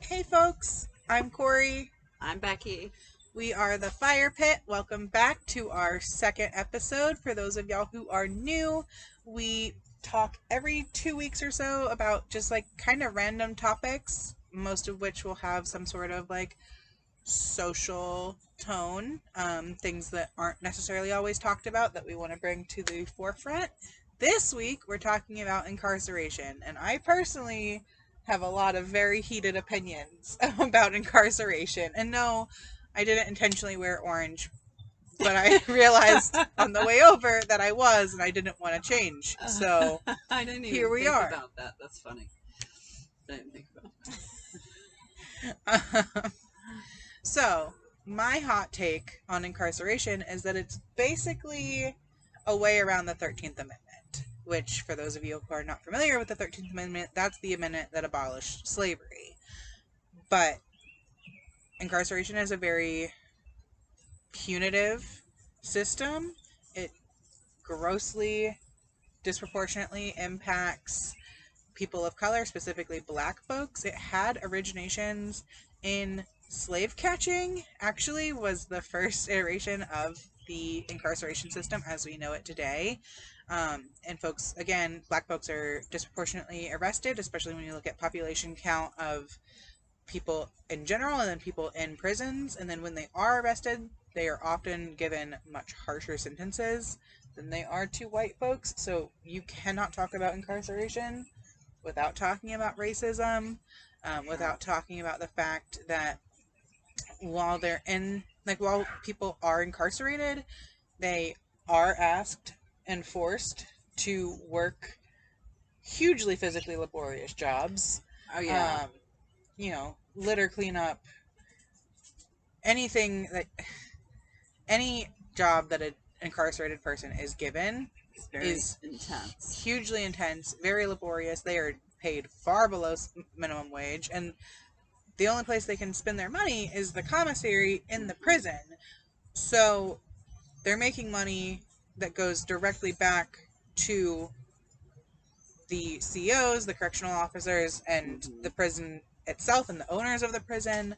Hey folks, I'm Cory. I'm Becki. We are the Firepit. Welcome back to our second episode. For those of y'all who are new, we talk every 2 weeks or so about just like kind of random topics, most of which will have some sort of like social tone, things that aren't necessarily always talked about that we want to bring to the forefront. This week, we're talking about incarceration, and I personally have a lot of very heated opinions about incarceration. And no, I didn't intentionally wear orange, but I realized on the way over that I was, and I didn't want to change. So I didn't even here we think are. about that. That's funny. I didn't think about that. So, my hot take on incarceration is that it's basically a way around the 13th Amendment, which, for those of you who are not familiar with the 13th Amendment, that's the amendment that abolished slavery. But incarceration is a very punitive system. It grossly, disproportionately impacts people of color, specifically black folks. It had originations in slave catching, actually was the first iteration of the incarceration system as we know it today. And folks, again, black folks are disproportionately arrested, especially when you look at population count of people in general and then people in prisons. And then when they are arrested, they are often given much harsher sentences than they are to white folks. So you cannot talk about incarceration without talking about racism, without talking about the fact that while they're in, like, while people are incarcerated, they are asked and forced to work hugely physically laborious jobs. Oh yeah. Litter cleanup, anything that, any job that an incarcerated person is given It's very is intense. hugely intense, very laborious. They are paid far below minimum wage, and the only place they can spend their money is the commissary in the prison. So they're making money that goes directly back to the CEOs, the correctional officers, and the prison itself, and the owners of the prison.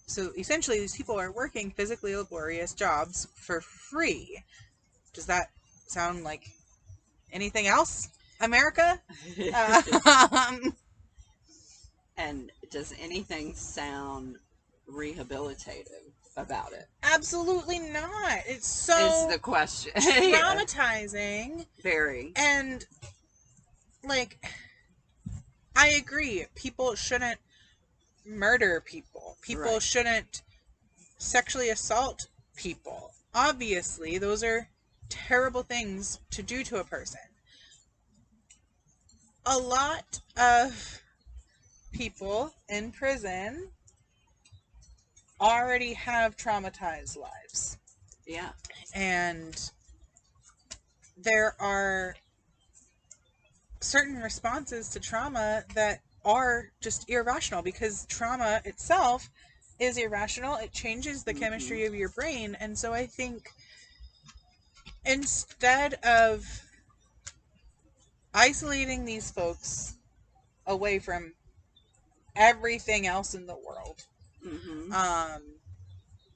So essentially, these people are working physically laborious jobs for free. Does that sound like anything else, America? And does anything sound rehabilitative about it? Absolutely not. It's Is so the question. Yeah. traumatizing. Very. And, like, I agree. People shouldn't murder people. People Right. shouldn't sexually assault people. Obviously, those are terrible things to do to a person. A lot of people in prison already have traumatized lives. Yeah. And there are certain responses to trauma that are just irrational because trauma itself is irrational. It changes the chemistry of your brain. And so I think instead of isolating these folks away from everything else in the world,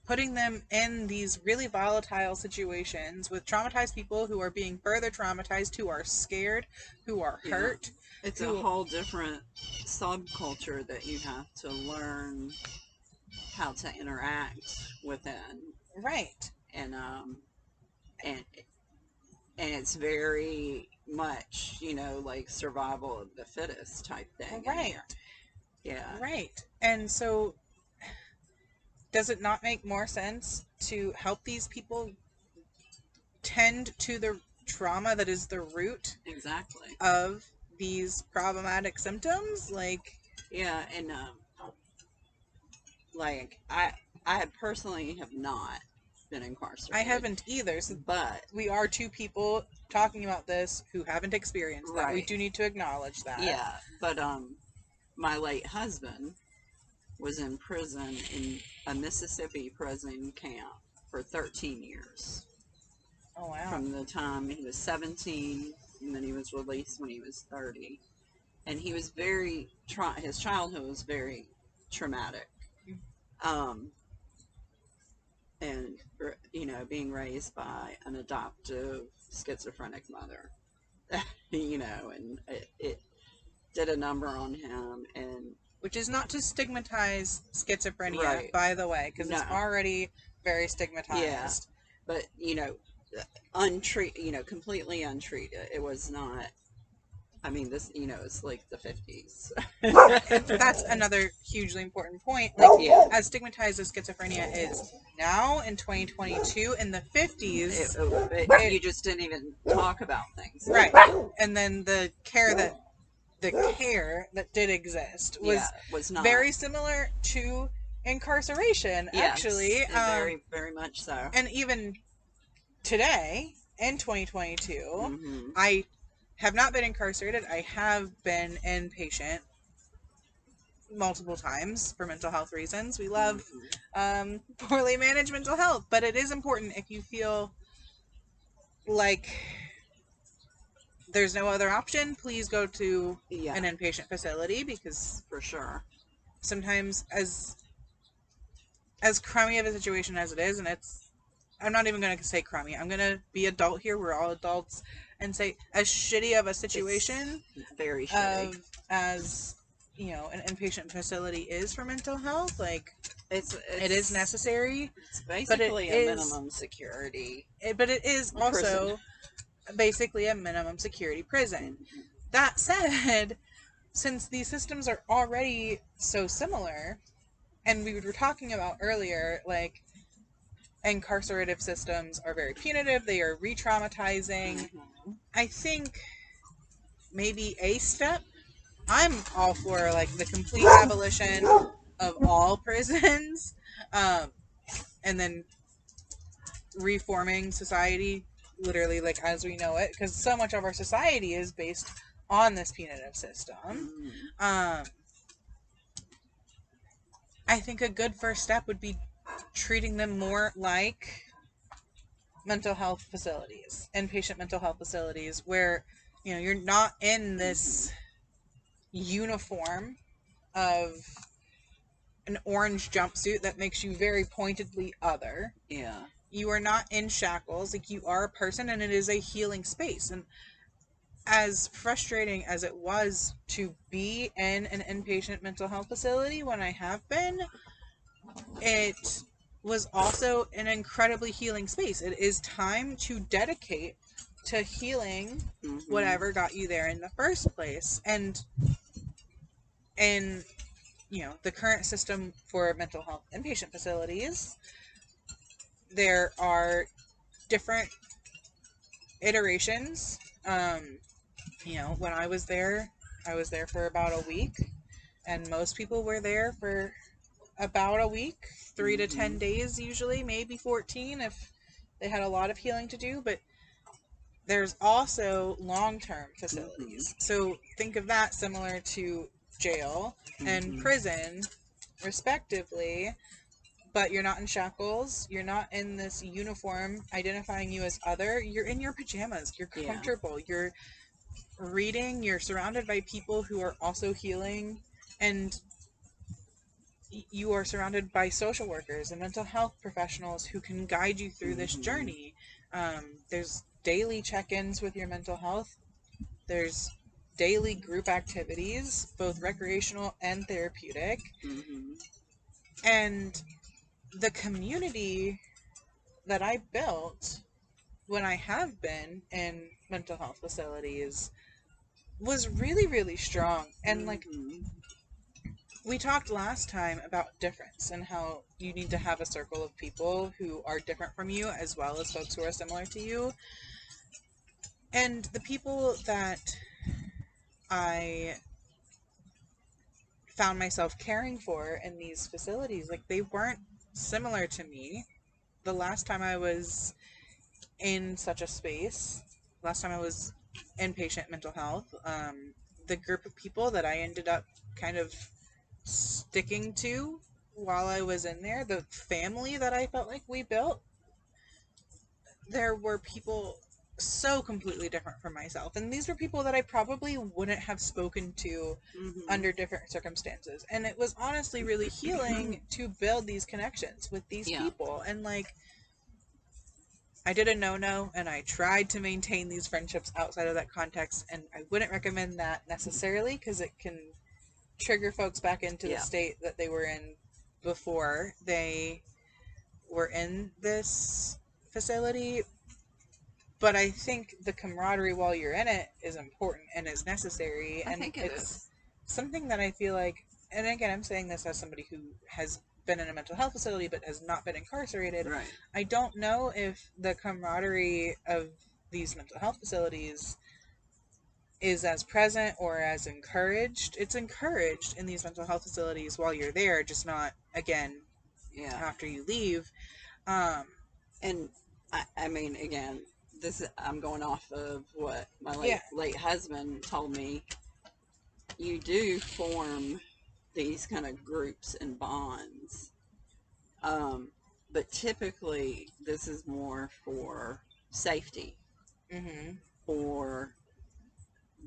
putting them in these really volatile situations with traumatized people who are being further traumatized, who are scared, who are hurt. It's a whole different subculture that you have to learn how to interact within. Right. And and it's very much, like survival of the fittest type thing. Right. Yeah. Right. And so does it not make more sense to help these people tend to the trauma that is the root Exactly. of these problematic symptoms? Like, yeah, and like I personally have not been incarcerated. I haven't either. So but we are two people talking about this who haven't experienced that. We right. do need to acknowledge that. Yeah, but my late husband was in prison in a Mississippi prison camp for 13 years. Oh wow. From the time he was 17 and then he was released when he was 30. and he was very his childhood was very traumatic, and being raised by an adoptive schizophrenic mother, and it did a number on him. And which is not to stigmatize schizophrenia, right, by the way, because no, it's already very stigmatized. but completely untreated. It was not. I mean, this, it's like the 50s. And that's another hugely important point. Like, as stigmatized as schizophrenia is now in 2022, in the 50s, you just didn't even talk about things. Right. And then the care that did exist was not very similar to incarceration, actually. Very, very much so. And even today, in 2022, I have not been incarcerated. I have been inpatient multiple times for mental health reasons. We love poorly managed mental health, but it is important if you feel like there's no other option, please go to an inpatient facility, because for sure, sometimes as crummy of a situation as it is, and I'm not even going to say crummy, I'm going to be adult here, we're all adults, and say as shitty of a situation very shitty as an inpatient facility is for mental health. Like, it is necessary. It's basically a minimum security. But it is also basically a minimum security prison. That said, since these systems are already so similar, and we were talking about earlier, like, incarcerative systems are very punitive, they are re-traumatizing. I think maybe a step, I'm all for, like, the complete abolition of all prisons, and then reforming society literally, like, as we know it, because so much of our society is based on this punitive system. I think a good first step would be treating them more like mental health facilities, inpatient mental health facilities, where you're not in this uniform of an orange jumpsuit that makes you very pointedly other. Yeah. You are not in shackles. Like, you are a person, and it is a healing space. And as frustrating as it was to be in an inpatient mental health facility when I have been, it was also an incredibly healing space. It is time to dedicate to healing whatever got you there in the first place. And in the current system for mental health inpatient facilities, there are different iterations. When I was there for about a week, and most people were there for about a week, 3 to 10 days usually, maybe 14 if they had a lot of healing to do. But there's also long-term facilities. So think of that similar to jail and prison, respectively, but you're not in shackles. You're not in this uniform identifying you as other. You're in your pajamas. You're comfortable. You're reading. You're surrounded by people who are also healing, and you are surrounded by social workers and mental health professionals who can guide you through this journey. There's daily check-ins with your mental health. There's daily group activities, both recreational and therapeutic. And the community that I built when I have been in mental health facilities was really, really strong. And like, we talked last time about difference and how you need to have a circle of people who are different from you, as well as folks who are similar to you. And the people that I found myself caring for in these facilities, like, they weren't similar to me. The last time I was in such a space, last time I was inpatient mental health, the group of people that I ended up kind of sticking to while I was in there, the family that I felt like we built, there were people so completely different from myself. And these were people that I probably wouldn't have spoken to Mm-hmm. under different circumstances. And it was honestly really healing to build these connections with these Yeah. people. And like, I did a no-no and I tried to maintain these friendships outside of that context. And I wouldn't recommend that necessarily because it can trigger folks back into the Yeah. state that they were in before they were in this facility. But I think the camaraderie while you're in it is important and is necessary, I and think it it's is. something that I feel like, and again, I'm saying this as somebody who has been in a mental health facility but has not been incarcerated. Right. I don't know if the camaraderie of these mental health facilities is as present or as encouraged. It's encouraged in these mental health facilities while you're there, just not, again, Yeah. after you leave. Um, And I mean, again, I'm going off of what my yeah. late husband told me. You do form these kind of groups and bonds, um, but typically this is more for safety, Mm-hmm. or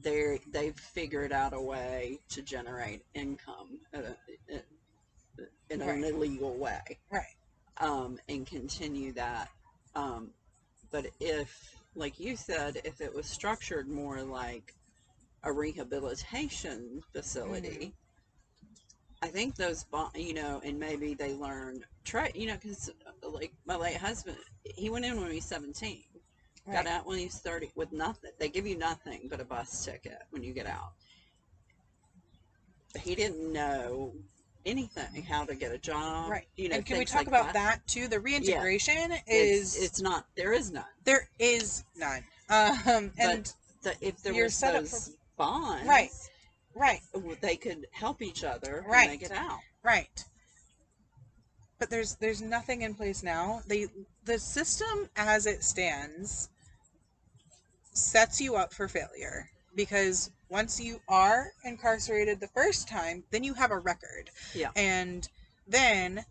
they've figured out a way to generate income in an Right. illegal way, Right. and continue that. Um, but if, like you said, if it was structured more like a rehabilitation Mm-hmm. facility, I think those, and maybe they learned, because like my late husband, he went in when he was 17, got Right. out when he was 30 with nothing. They give you nothing but a bus ticket when you get out. He didn't know anything, how to get a job, Right. And can we things talk like about that. that too? The Yeah, reintegration it's is it's not, there is none. there is none. But And if there you're was set up for those right, bonds, right, they could help each other when they right, get out. right. But there's nothing in place now. The system as it stands sets you up for failure because once you are incarcerated the first time, then you have a record. Yeah. And then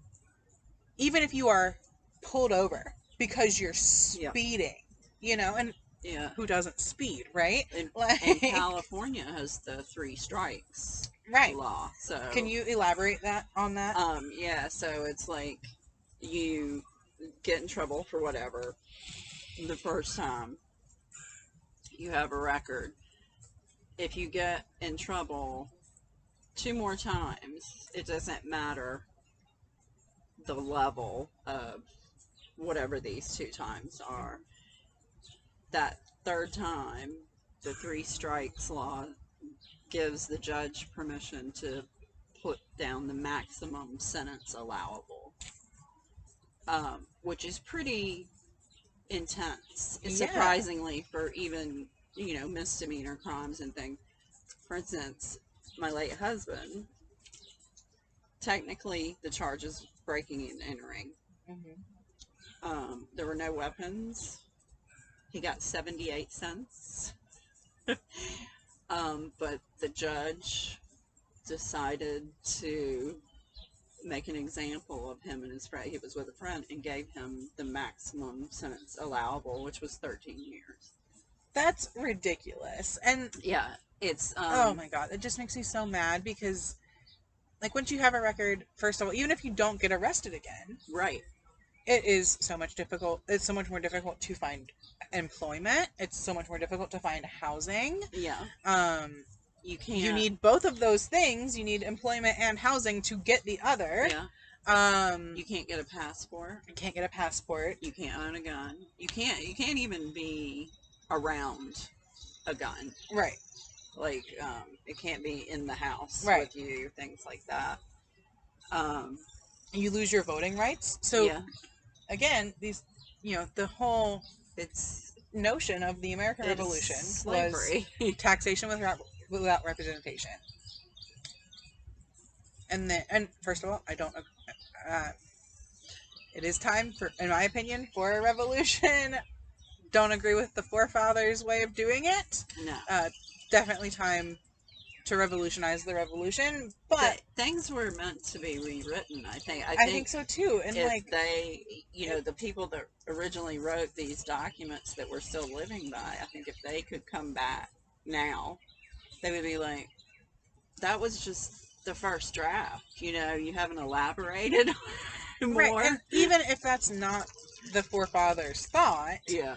even if you are pulled over because you're Yeah. speeding, and Yeah. who doesn't speed, right? And, and Like, California has the 3 strikes right. law. Can So, you elaborate that on that? yeah, so it's like you get in trouble for whatever the first time, you have a record. If you get in trouble 2 more times, it doesn't matter the level of whatever these 2 times are. That third time, the 3 strikes law gives the judge permission to put down the maximum sentence allowable, which is pretty intense, Yeah. surprisingly, for even, misdemeanor crimes and things. For instance, my late husband, technically the charge is breaking and entering. Hmm. There were no weapons. He got 78 cents. But the judge decided to make an example of him and his friend. He was with a friend and gave him the maximum sentence allowable, which was 13 years. That's ridiculous. And Yeah, it's oh my god, it just makes me so mad because like once you have a record, first of all, even if you don't get arrested again, right. it is so much difficult. It's so much more difficult to find employment. It's so much more difficult to find housing. Yeah, Um, you you can't. need both of those things. You need employment and housing to get the other. Yeah, Um, you can't get a passport. you can't get a passport. You can't own a gun. You can't. You can't even be around a gun. Right. Like, it can't be in the house Right. with you. Things like that. Um, You lose your voting rights. So yeah, again, the whole it's notion of the American it is Revolution was slavery. taxation without representation. And first of all, I don't. Uh, it is time for, in my opinion, for a revolution. Don't agree with the forefathers' way of doing it. No. Uh, Definitely time to revolutionize the revolution, but things were meant to be rewritten. I think. I think so too. And if like they, the people that originally wrote these documents that we're still living by, I think if they could come back now, they would be like, that was just the first draft. You haven't elaborated right, more. and even if that's not the forefathers' thought, Yeah.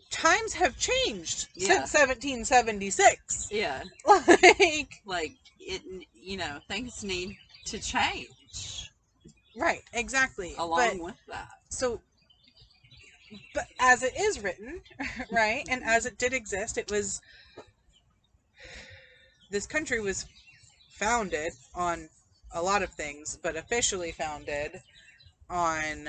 times have changed Yeah. since 1776. Yeah. Like it, things need to change right, exactly. along with that. So, but as it is written, right, and as it did exist, this country was founded on a lot of things, but officially founded on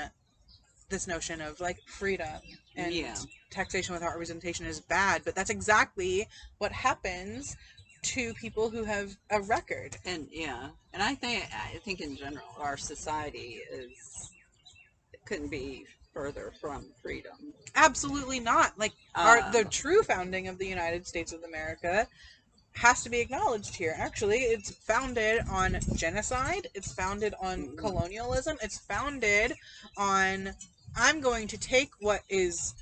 this notion of like freedom and Yeah. taxation without representation is bad, but that's exactly what happens to people who have a record. And I think in general our society couldn't be further from freedom. Absolutely not. Like the true founding of the United States of America has to be acknowledged here. Actually, it's founded on genocide, it's founded on colonialism, it's founded on I'm going to take what is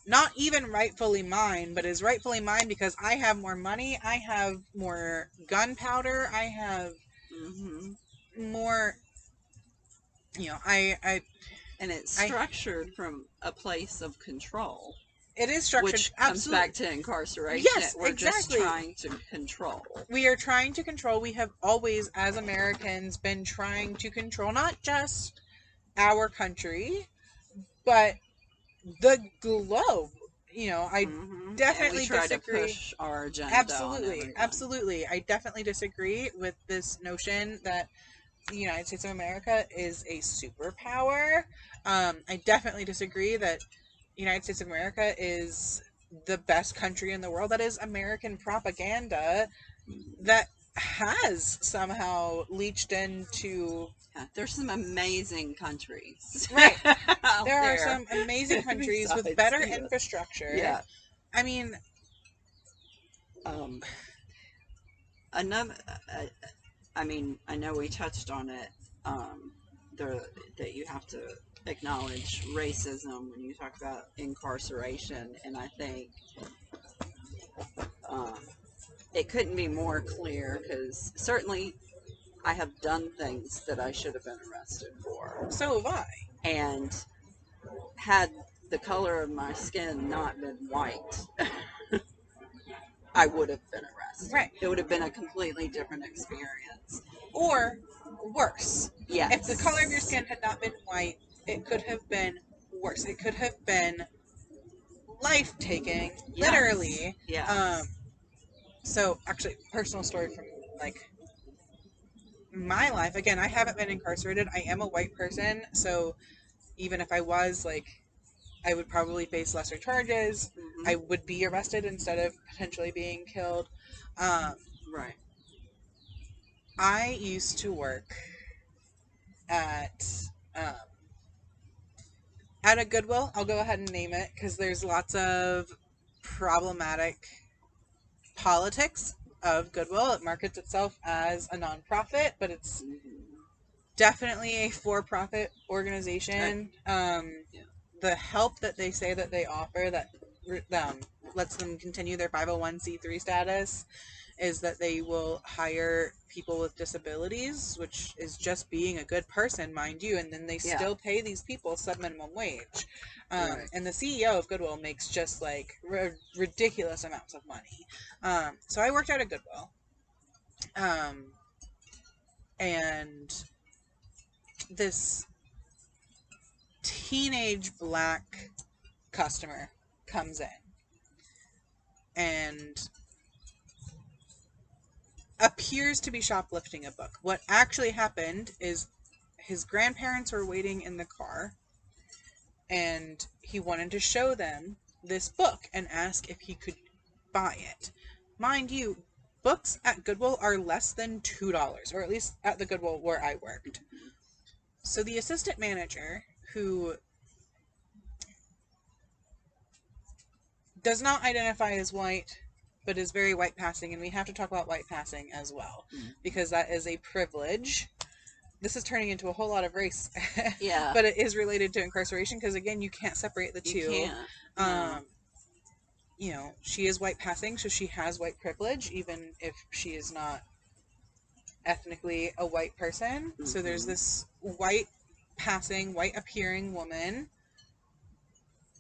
not even rightfully mine, but is rightfully mine because I have more money, I have more gunpowder, I have more, and it's structured from a place of control. It is structured. Which comes back to incarceration. Yes, We're exactly. just trying to control. We are trying to control. We have always, as Americans, been trying to control not just our country, but the globe. I definitely try disagree. To push our agenda. Absolutely. I definitely disagree with this notion that the United States of America is a superpower. I definitely disagree that the United States of America is the best country in the world. That is American propaganda that has somehow leached into... There's some amazing countries. Right. There are some amazing countries with better infrastructure. Yeah. I mean... another... I know we touched on it, that you have to acknowledge racism when you talk about incarceration, and I think it couldn't be more clear, because certainly I have done things that I should have been arrested for. So have I. And had the color of my skin not been white, I would have been arrested. Right. It would have been a completely different experience. Or worse. Yes. If the color of your skin had not been white, it could have been worse. It could have been life-taking, literally. Yes. So, actually, personal story from, my life. Again, I haven't been incarcerated. I am a white person, so even if I was, I would probably face lesser charges. I would be arrested instead of potentially being killed. Right. I used to work at a Goodwill. I'll go ahead and name it because there's lots of problematic politics of Goodwill. It markets itself as a nonprofit, but it's definitely a for-profit organization. The help that they say that they offer that lets them continue their 501c3 status is that they will hire people with disabilities, which is just being a good person, mind you, and then they still pay these people sub-minimum wage. And the CEO of Goodwill makes just ridiculous amounts of money. So I worked at a Goodwill. And this teenage black customer comes in and appears to be shoplifting a book. What actually happened is his grandparents were waiting in the car and he wanted to show them this book and ask if he could buy it. Mind you, books at Goodwill are less than $2, or at least at the Goodwill where I worked. So the assistant manager, who does not identify as white, but is very white passing, and we have to talk about white passing as well, Mm-hmm. because that is a privilege. This is turning into a whole lot of race, Yeah. but it is related to incarceration, because again, you can't separate the two. You can't. No. You know, she is white passing, so she has white privilege, even if she is not ethnically a white person. Mm-hmm. So there's this white passing, white appearing woman.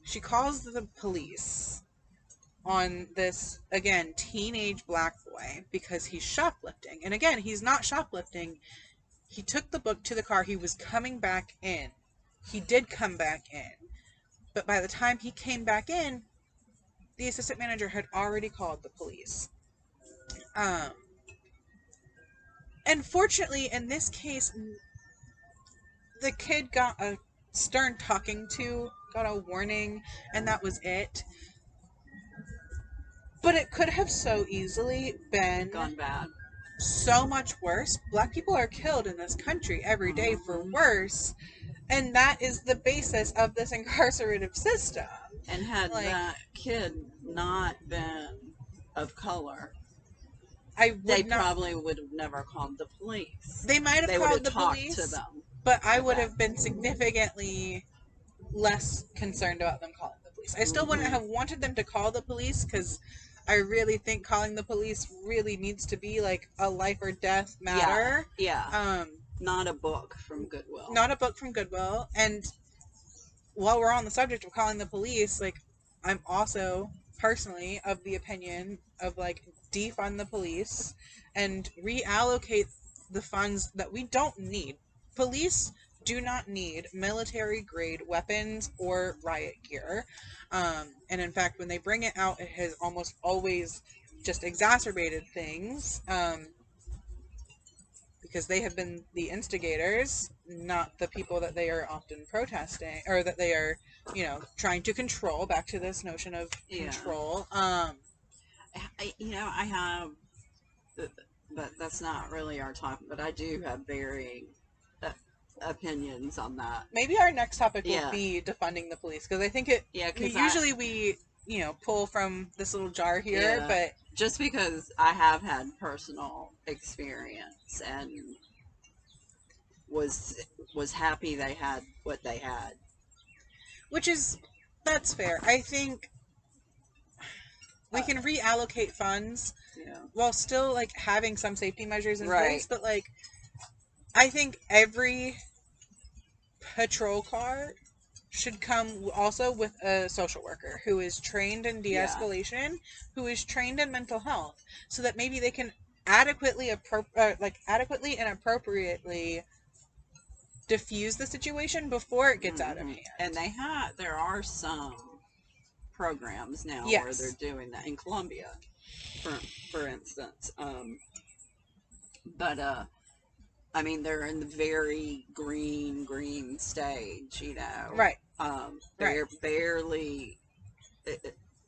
She calls the police on this, again, teenage black boy because he's shoplifting. And again, he's not shoplifting. He took the book to the car. He was coming back in. He did come back in. But by the time he came back in, the assistant manager had already called the police. And fortunately, in this case, the kid got a stern talking to, got a warning, and that was it. But it could have so easily been Gone bad. So much worse. Black people are killed in this country every day for worse, and that is the basis of this incarcerative system. And had that kid not been of color, they probably would have never called the police. They might have called the police to them, but I would have been significantly less concerned about them calling the police. I still wouldn't have wanted them to call the police, because I really think calling the police really needs to be like a life or death matter. Yeah. Not a book from Goodwill. Not a book from Goodwill. And while we're on the subject of calling the police, like, I'm also personally of the opinion of, like, defund the police and reallocate the funds that we don't need. Police do not need military grade weapons or riot gear. And in fact, when they bring it out, it has almost always just exacerbated things. Because they have been the instigators, not the people that they are often protesting, or that they are, you know, trying to control. Back to this notion of control. I have, but that's not really our topic, but I do have varying opinions on that. Maybe our next topic will be defunding the police, because I think it, usually we, you know, pull from this little jar here, but just because I have had personal experience and was happy they had what they had, that's fair. I think we can reallocate funds while still, like, having some safety measures in place, but, like, I think every patrol car should come also with a social worker who is trained in de-escalation, who is trained in mental health, so that maybe they can adequately and appropriately diffuse the situation before it gets out of hand. And there are some programs now where they're doing that in Colombia, for instance. But I mean, they're in the very green stage, you know. Right. They're barely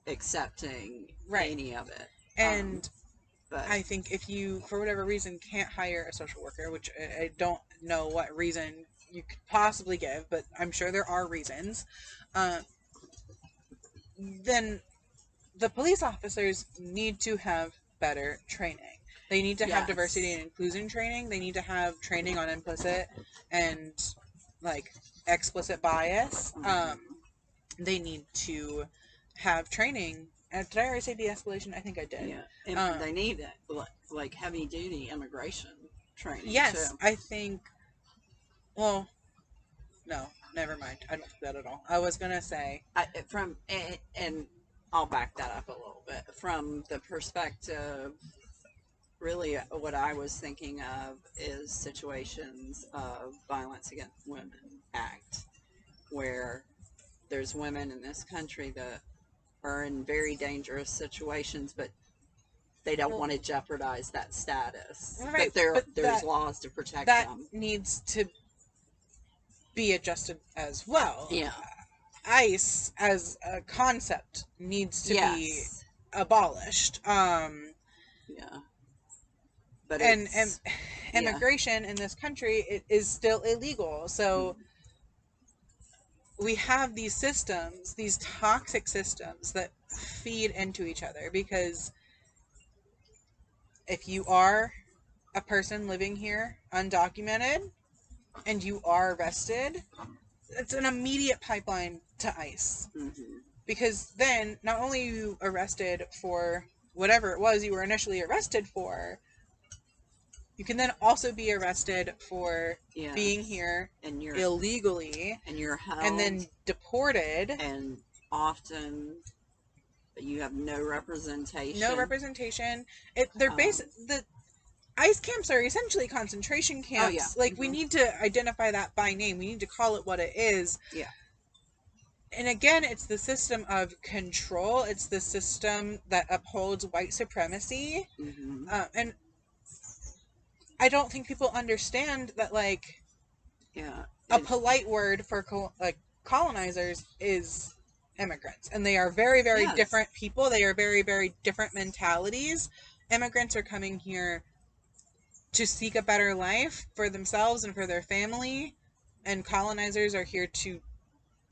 accepting any of it. And but I think if you, for whatever reason, can't hire a social worker, which I don't know what reason you could possibly give, but I'm sure there are reasons, then the police officers need to have better training. They need to have diversity and inclusion training. They need to have training on implicit and, like, explicit bias. They need to have training. Did I already say de-escalation? I think I did. Yeah, and they need it, like heavy-duty immigration training. Yes, too. I think. Well, no, never mind. I don't think that at all. I was gonna say and I'll back that up a little bit from the perspective. Really, what I was thinking of is situations of Violence Against Women Act, where there's women in this country that are in very dangerous situations, but they don't want to jeopardize that status. Right, but there's laws to protect them. That needs to be adjusted as well. Yeah. ICE as a concept needs to be abolished. Yeah. But immigration in this country is still illegal. So we have these systems, these toxic systems that feed into each other, because if you are a person living here undocumented and you are arrested, it's an immediate pipeline to ICE. Mm-hmm. Because then, not only are you arrested for whatever it was you were initially arrested for, you can then also be arrested for being here and illegally, and you're held, and then deported. And often you have no representation. No representation. They're the ICE camps are essentially concentration camps. Oh, yeah. Like, we need to identify that by name. We need to call it what it is. Yeah. And again, it's the system of control. It's the system that upholds white supremacy. Mm-hmm. And I don't think people understand that, like, a polite word for colonizers is immigrants. And they are very, very different people. They are very, very different mentalities. Immigrants are coming here to seek a better life for themselves and for their family. And colonizers are here to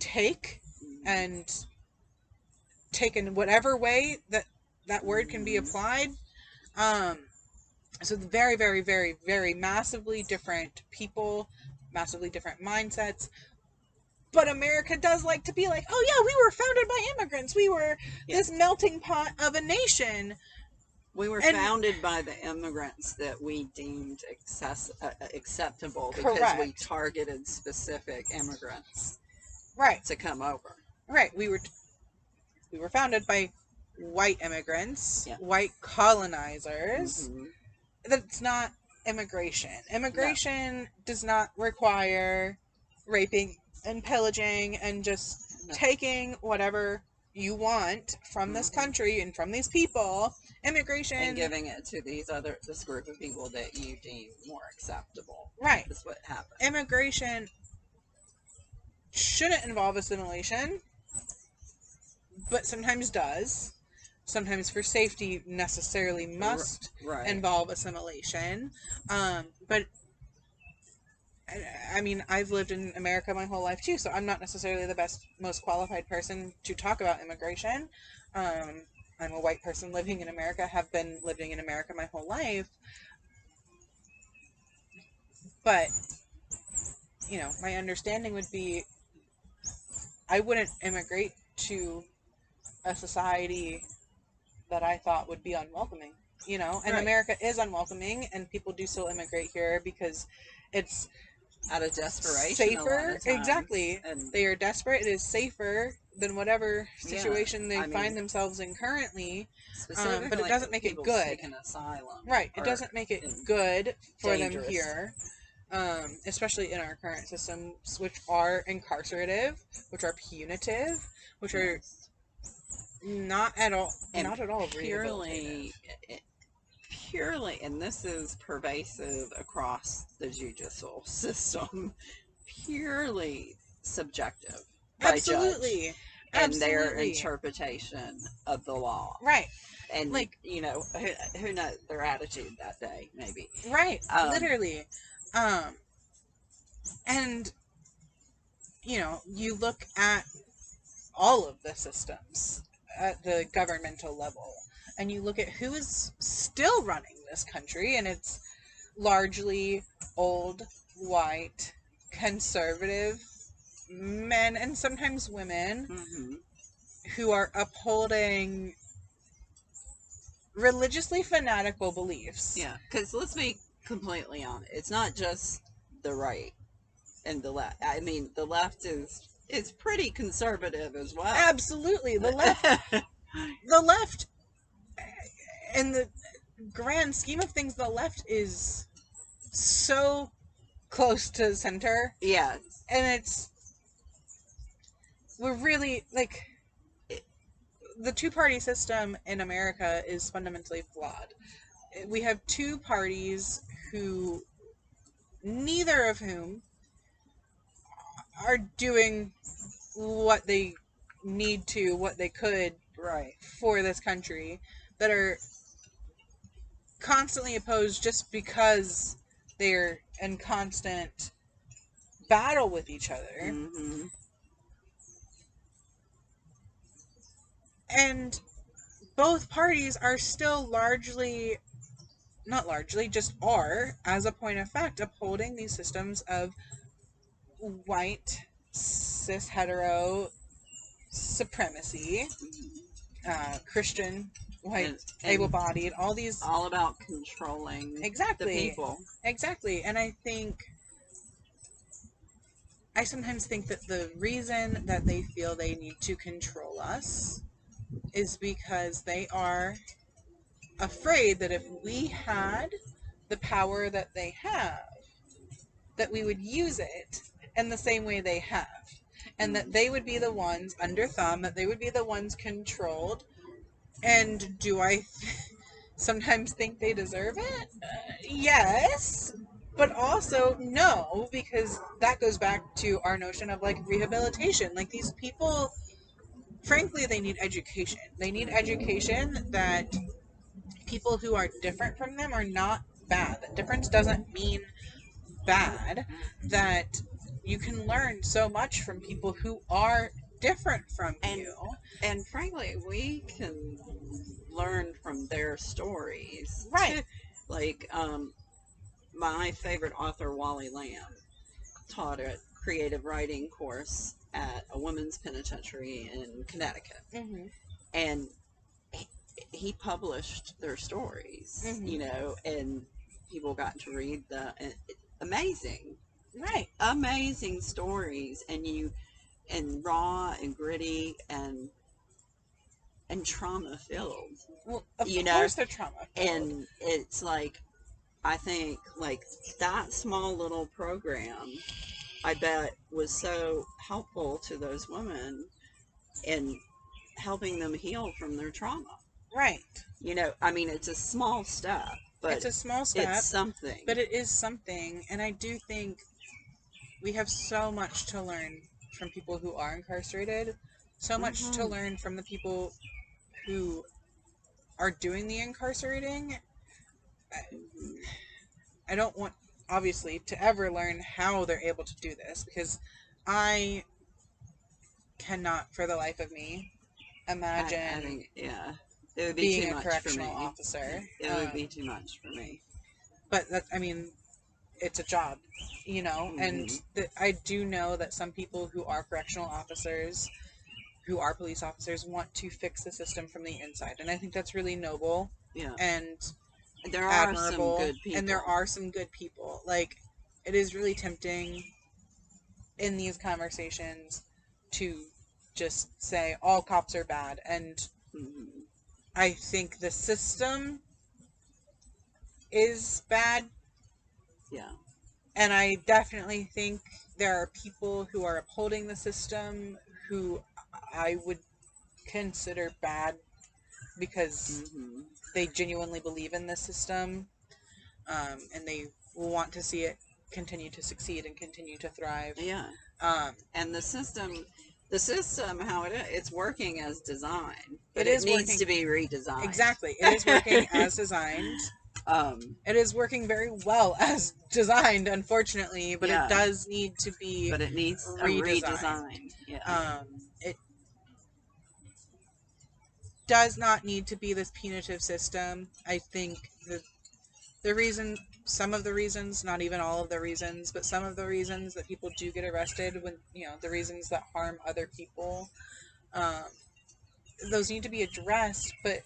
take, and take in whatever way that word can be applied. So very, very, very, very massively different people, massively different mindsets. But America does like to be like, oh yeah, we were founded by immigrants. We were this melting pot of a nation. We were founded by the immigrants that we deemed acceptable, because we targeted specific immigrants, to come over. Right. We were founded by white immigrants, white colonizers. Mm-hmm. That's not immigration. Immigration does not require raping and pillaging and just taking whatever you want from this country and from these people. Immigration, and giving it to this group of people that you deem more acceptable. Right. That's what happens. Immigration shouldn't involve assimilation, but sometimes does. Sometimes for safety necessarily must involve assimilation. But I mean, I've lived in America my whole life too, so I'm not necessarily the most qualified person to talk about immigration. I'm a white person living in America, have been living in America my whole life. But, you know, my understanding would be I wouldn't immigrate to a society that I thought would be unwelcoming, you know? And America is unwelcoming, and people do still immigrate here because it's out of desperation, safer. Exactly. And they are desperate. It is safer than whatever situation they find themselves in currently. But it doesn't make it good. Asylum, right. It doesn't make it good for them here. Especially in our current systems, which are incarcerative, which are punitive, which are not at all purely, and this is pervasive across the judicial system, purely subjective by judge and their interpretation of the law. Right. And, like, you know, who knows their attitude that day, maybe. Right. Literally. And, you know, you look at all of the systems at the governmental level, and you look at who is still running this country, and it's largely old, white, conservative men, and sometimes women, who are upholding religiously fanatical beliefs. Yeah, because let's be completely honest, it's not just the right and the left. I mean, the left is pretty conservative as well. Absolutely. The left, in the grand scheme of things, the left is so close to center. Yeah. And we're really, like, the two-party system in America is fundamentally flawed. We have two parties who, neither of whom are doing what they need to, what they could for this country, that are constantly opposed just because they're in constant battle with each other. And both parties are still largely not largely, just are, as a point of fact, upholding these systems of white, cis, hetero supremacy, Christian, white, and able-bodied, all these. all about controlling the Exactly. people. Exactly. And I sometimes think that the reason that they feel they need to control us is because they are afraid that if we had the power that they have, that we would use it in the same way they have. And that they would be the ones under thumb, that they would be the ones controlled. And do I sometimes think they deserve it? Yes. But also, no, because that goes back to our notion of like rehabilitation. Like these people, frankly, they need education. They need education that people who are different from them are not bad. That difference doesn't mean bad. That you can learn so much from people who are different from and you. and frankly, we can learn from their stories Right. too. Like, my favorite author, Wally Lamb, taught a creative writing course at a women's penitentiary in Connecticut, Mm-hmm. and he published their stories, Mm-hmm. and people got to read amazing, Right. amazing stories, and raw and gritty and trauma filled, Well, of you know, course they're trauma filled. and it's like, I think like that small little program, I bet was so helpful to those women in helping them heal from their trauma. Right. I mean, it's a small step, but It's a small it's step, something. but it is something. And I do think we have so much to learn from people who are incarcerated, so much to Hmm. learn from the people who are doing the incarcerating. Hmm. I don't want, obviously, to ever learn how they're able to do this because I cannot, for the life of me, I imagine think, yeah, it would be being too a much for correctional me. officer. It would be too much for me. But that, I mean, it's a job, you know, and Hmm. I do know that some people who are correctional officers, who are police officers, want to fix the system from the inside, and I think that's really noble Yeah, and there are some admirable. good And there people. are some good people. Like, it is really tempting in these conversations to just say all cops are bad, and Hmm. I think the system is bad. Yeah. And I definitely think there are people who are upholding the system who I would consider bad because Hmm. they genuinely believe in the system, and they want to see it continue to succeed and continue to thrive. Yeah. Um, And the system, how it's working as designed, it but it is needs working to be redesigned. exactly. It is working as designed. um, It is working very well as designed, unfortunately, but it yeah, does need to be but it needs a redesigned. redesign. Yeah. It does not need to be this punitive system. I think the reason, some of the reasons, not even all of the reasons, but some of the reasons that people do get arrested, when the reasons that harm other people, um, those need to be addressed, but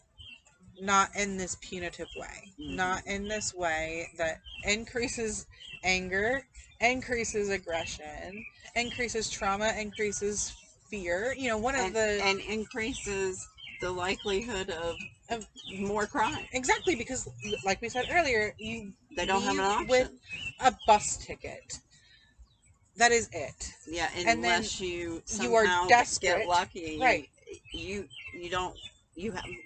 not in this punitive way, not Hmm. in this way that increases anger, increases aggression, increases trauma, increases fear. One of the And increases the likelihood of more crime. exactly, because like we said earlier, you They don't have leave an with option. a bus ticket. That is it. Yeah, And then unless you you are somehow get desperate. Right. lucky, you don't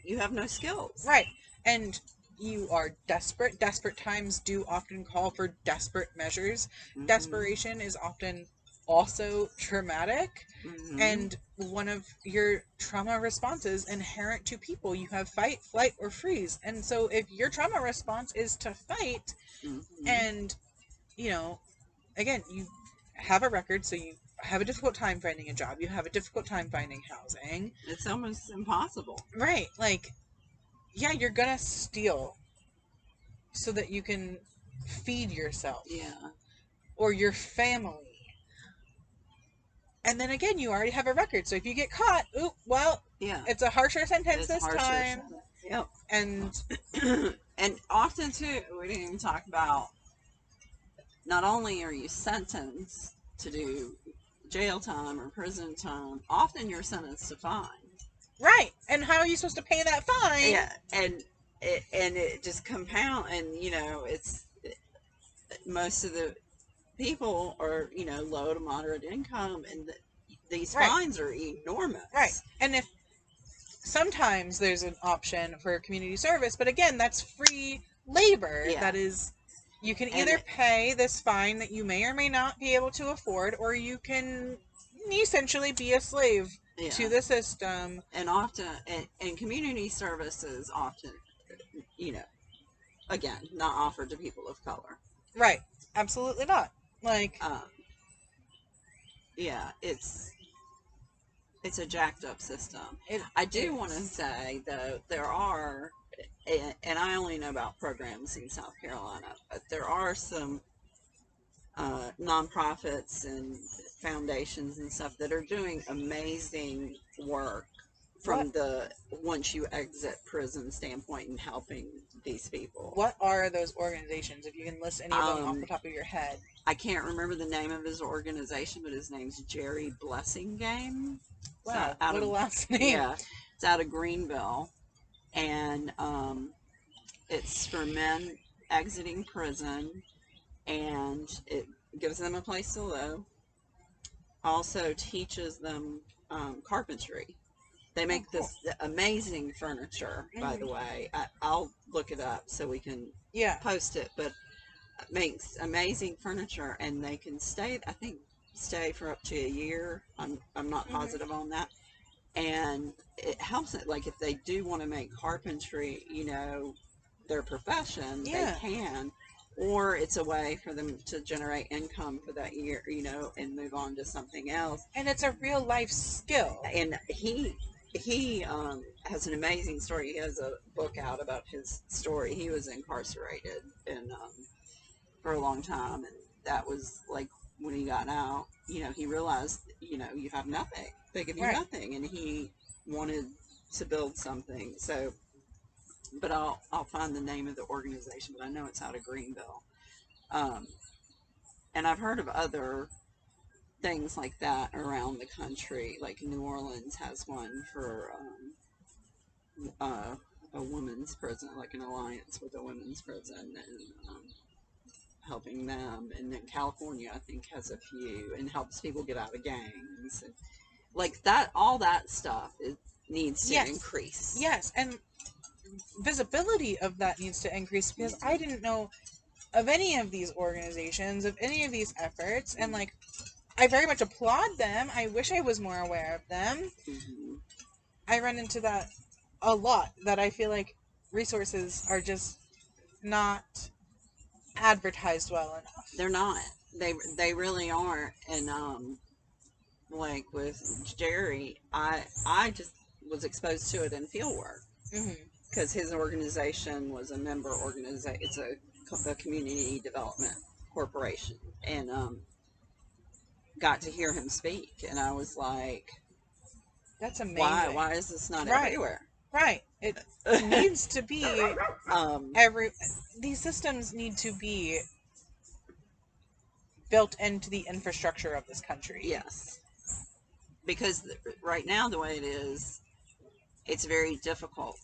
you have no skills. Right. And you are desperate. Desperate times do often call for desperate measures. Hmm. Desperation is often also traumatic. Hmm. And one of your trauma responses inherent to people, you have fight, flight, or freeze. And so if your trauma response is to fight, Hmm. and, you know, again, you have a record, so you have a difficult time finding a job, you have a difficult time finding housing. It's almost impossible. Right. Like, yeah, you're gonna steal. so that you can feed yourself. Yeah. Or your family. And then again, you already have a record. So if you get caught, Yeah. it's a harsher sentence It's this harsher. time. Yep. And and often too, we didn't even talk about, not only are you sentenced to do jail time or prison time, often you're sentenced to fine. right. And how are you supposed to pay that fine? Yeah, and it just compound, and it's most of the people are low to moderate income, and these Right. fines are enormous. Right. And if sometimes there's an option for community service, but again, that's free labor. Yeah. That is, you can either pay this fine that you may or may not be able to afford, or you can essentially be a slave to the system. And often, and community services often, again, not offered to people of color. Right. Absolutely not. Like, yeah, it's a jacked up system. I do want to say, though, there are, and I only know about programs in South Carolina, but there are some nonprofits and foundations and stuff that are doing amazing work from the once you exit prison standpoint and helping these people. What are those organizations, if you can list any of them off the top of your head? I can't remember the name of his organization, but his name's Jerry Blessingame. Wow, what a last name. Yeah, it's out of Greenville, and it's for men exiting prison, and it gives them a place to live. Also teaches them carpentry. They make this amazing furniture, by the way. I'll look it up so we can post it, but it makes amazing furniture, and they can stay, I think, for up to a year. I'm not positive on that. And it helps it, like if they do want to make carpentry, their profession, they can, or it's a way for them to generate income for that year, and move on to something else. And it's a real life skill. And he has an amazing story. He has a book out about his story. He was incarcerated and for a long time, and that was like when he got out. He realized you have nothing. They give you nothing, and he wanted to build something. So, but I'll find the name of the organization. But I know it's out of Greenville, and I've heard of other things like that around the country. Like New Orleans has one for a women's prison, like an alliance with a women's prison, and helping them. And then California, I think, has a few and helps people get out of gangs. And like that, all that stuff needs to increase. Yes, and visibility of that needs to increase, because I didn't know of any of these organizations, of any of these efforts, and like, I very much applaud them. I wish I was more aware of them. I run into that a lot, that I feel like resources are just not advertised well enough. They're not. They really aren't. And like with Jerry, I just was exposed to it in field work because his organization was a member organization. It's a community development corporation, and got to hear him speak, and I was like, that's amazing. Why is this not everywhere? Right. It needs to be these systems need to be built into the infrastructure of this country. Yes. Because right now, the way it is, it's very difficult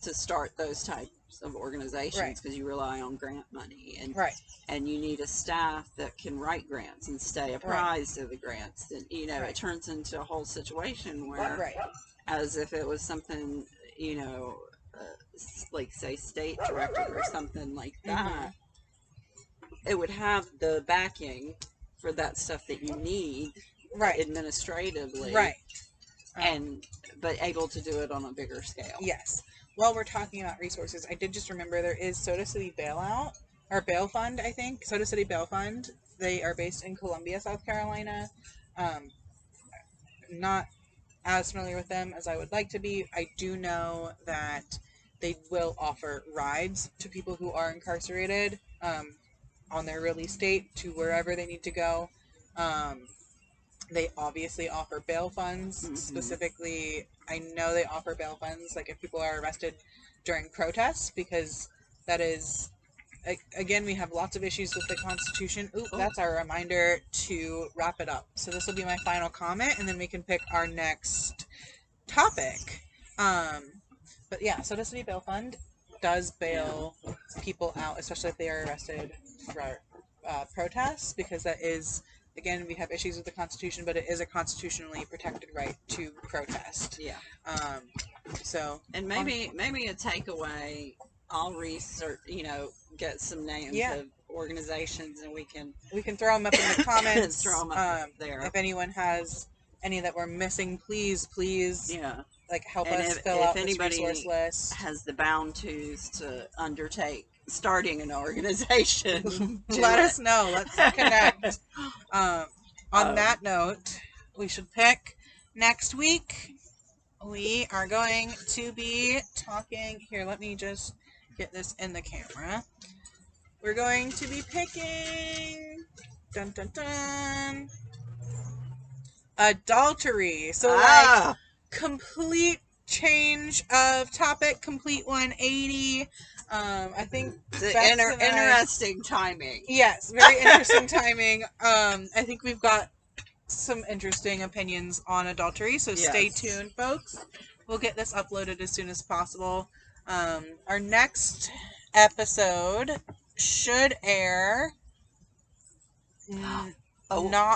to start those types of organizations because you rely on grant money, and you need a staff that can write grants and stay apprised of the grants. And it turns into a whole situation where, as if it was something, like say state directed or something like that, it would have the backing for that stuff that you need administratively, but able to do it on a bigger scale. Yes. While we're talking about resources, I did just remember there is Soda City Bailout, or Bail Fund, I think. Soda City Bail Fund. They are based in Columbia, South Carolina. Not as familiar with them as I would like to be. I do know that They will offer rides to people who are incarcerated on their release date to wherever they need to go. They obviously offer bail funds. Specifically, I know they offer bail funds, like if people are arrested during protests, because that is, again, we have lots of issues with the Constitution. Ooh, that's our reminder to wrap it up. So this will be my final comment, and then we can pick our next topic. But yeah, Soda City Bail Fund does bail people out, especially if they are arrested for protests, because that is, again, we have issues with the Constitution, but it is a constitutionally protected right to protest. Yeah. So. And maybe a takeaway. I'll research. Get some names of organizations, and we can throw them up in the comments. Throw them up there. If anyone has any that we're missing, please. Help and us fill out this resource list. list. Has the bound tos to undertake starting an organization, let us know. Let's connect. On that note, we should pick next week. We are going to be talking here. Let me just get this in the camera. We're going to be picking dun dun dun adultery. So complete change of topic, complete 180. I think interesting timing. Yes, very interesting timing. I think we've got some interesting opinions on adultery, so stay tuned, folks. We'll get this uploaded as soon as possible. Our next episode should air not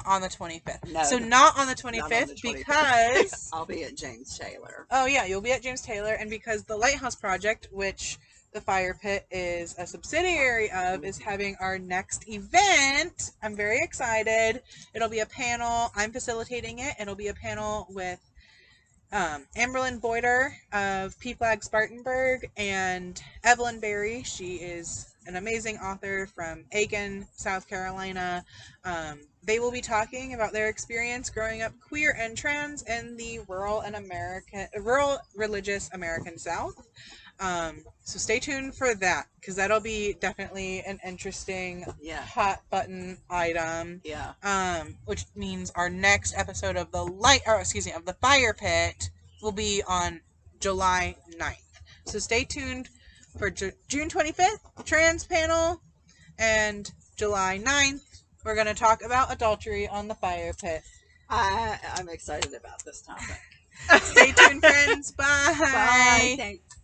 on the 25th. Not on the 25th because I'll be at James Taylor. Oh yeah, you'll be at James Taylor, and because the Lighthouse Project, which the Firepit is a subsidiary of, is having our next event. I'm very excited. It'll be a panel. I'm facilitating it. It'll be a panel with Amberyln Boiter of P Flag Spartanburg and Evelyn Berry. She is an amazing author from Aiken, South Carolina. They will be talking about their experience growing up queer and trans in the rural religious American South. So stay tuned for that, because that'll be definitely an interesting hot button item. Which means our next episode of the Fire Pit will be on July 9th. So stay tuned for June 25th trans panel, and July 9th we're going to talk about adultery on the Fire Pit. I'm excited about this topic. Stay tuned, friends. Bye. Bye. Thanks.